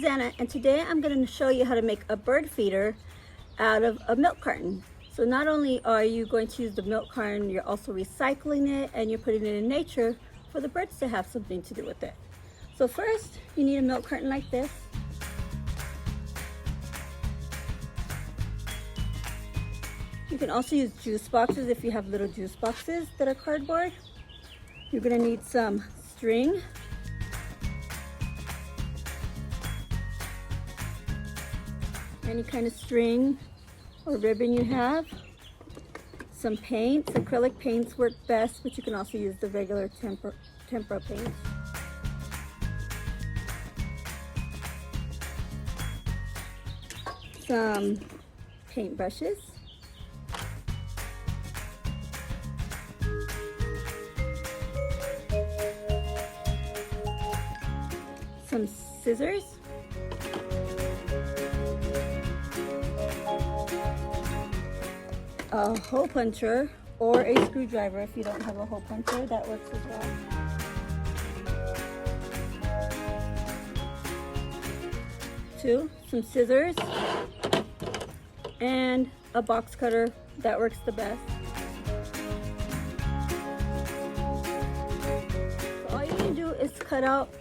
Susanna, and today I'm going to show you how to make a bird feeder out of a milk carton. So not only are you going to use the milk carton, you're also recycling it and you're putting it in nature for the birds to have something to do with it. So first, you need a milk carton like this. You can also use juice boxes if you have little juice boxes that are cardboard. You're going to need some string. Any kind of string or ribbon you have. Some paints. Acrylic paints work best, but you can also use the regular tempera paints. Some paint brushes. Some scissors. A hole puncher or a screwdriver. If you don't have a hole puncher, that works as well. Some scissors and a box cutter. That works the best. So all you need to do is cut out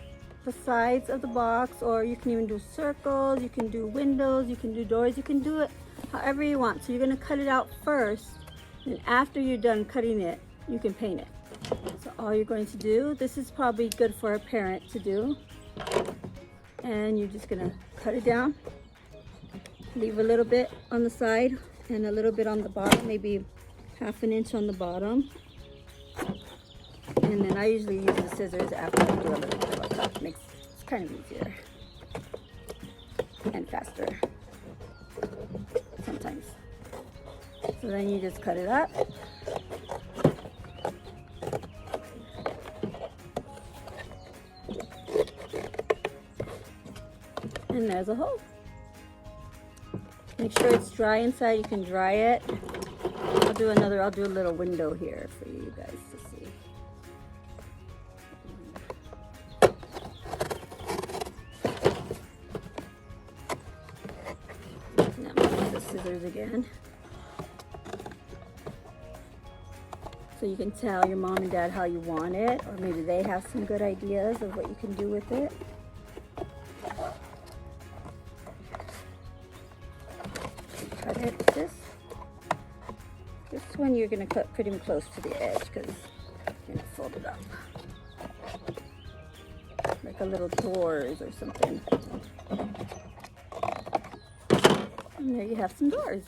the sides of the box, or you can even do circles, you can do windows, you can do doors, you can do it however you want. So you're going to cut it out first, and after you're done cutting it, you can paint it. So all you're going to do, this is probably good for a parent to do, and you're just going to cut it down, leave a little bit on the side and a little bit on the bottom, maybe ½ an inch on the bottom. And then I usually use the scissors after I do a little bit of a cut. It's kind of easier and faster sometimes. So then you just cut it up. And there's a hole. Make sure it's dry inside. You can dry it. I'll do a little window here for you guys to see. Now I'm going to use the scissors again. So you can tell your mom and dad how you want it, or maybe they have some good ideas of what you can do with it. Cut it this one you're going to cut pretty close to the edge because you're going to fold it up like a little doors or something. And there you have some doors.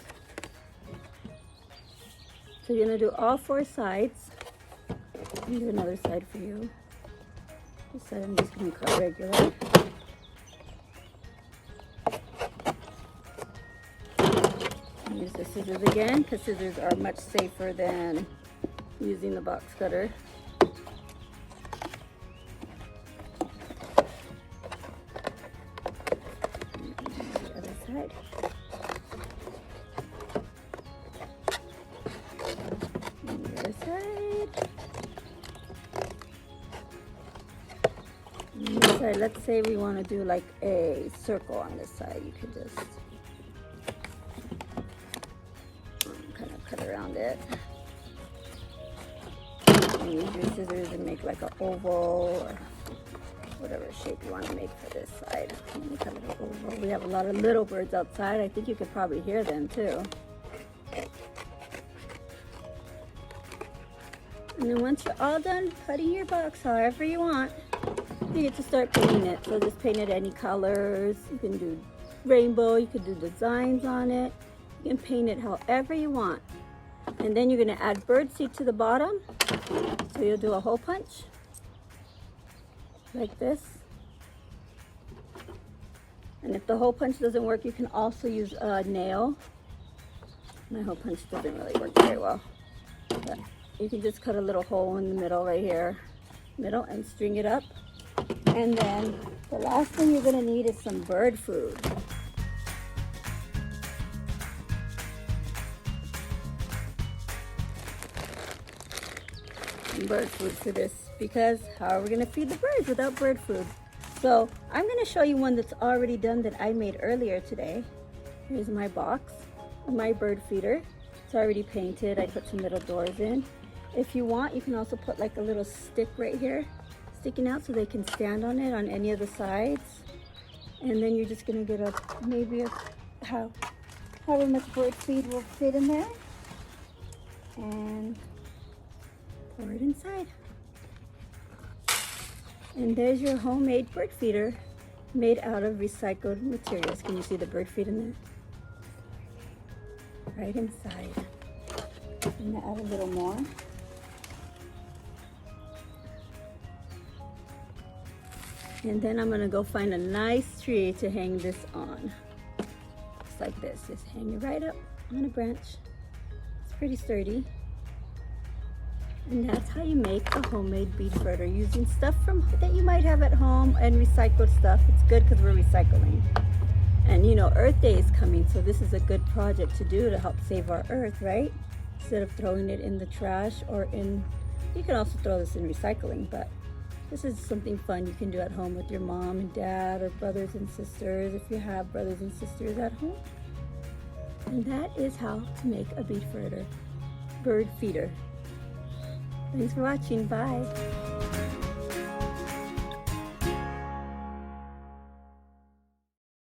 So you're going to do all 4 sides. Let me do another side for you. This side I'm just going to cut regular. Use the scissors again, because scissors are much safer than using the box cutter. The other side. And the other side. And this side, let's say we want to do like a circle on this side. You could just cut around it. And use your scissors and make like an oval or whatever shape you want to make for this side. Kind of an oval. We have a lot of little birds outside. I think you could probably hear them too. And then once you're all done cutting your box however you want, you get to start painting it. So just paint it any colors. You can do rainbow, you can do designs on it. You can paint it however you want. And then you're going to add birdseed to the bottom. So you'll do a hole punch like this. And if the hole punch doesn't work, you can also use a nail. My hole punch doesn't really work very well. But you can just cut a little hole in the middle right here. Middle, and string it up. And then the last thing you're going to need is some bird food. Bird food for this, because how are we going to feed the birds without bird food? So I'm going to show you one that's already done that I made earlier today. Here's my box, my bird feeder. It's already painted. I put some little doors in. If you want, you can also put like a little stick right here sticking out so they can stand on it on any of the sides. And then you're just going to get maybe however much bird feed will fit in there, and pour it inside. And there's your homemade bird feeder made out of recycled materials. Can you see the bird feed in there? Right inside. I'm gonna add a little more. And then I'm gonna go find a nice tree to hang this on. Just like this, just hang it right up on a branch. It's pretty sturdy. And that's how you make a homemade bead birder using stuff that you might have at home and recycled stuff. It's good because we're recycling. And you know, Earth Day is coming, so this is a good project to do to help save our earth, right? Instead of throwing it in the trash you can also throw this in recycling, but this is something fun you can do at home with your mom and dad or brothers and sisters if you have brothers and sisters at home. And that is how to make a bird feeder. Thanks for watching. Bye.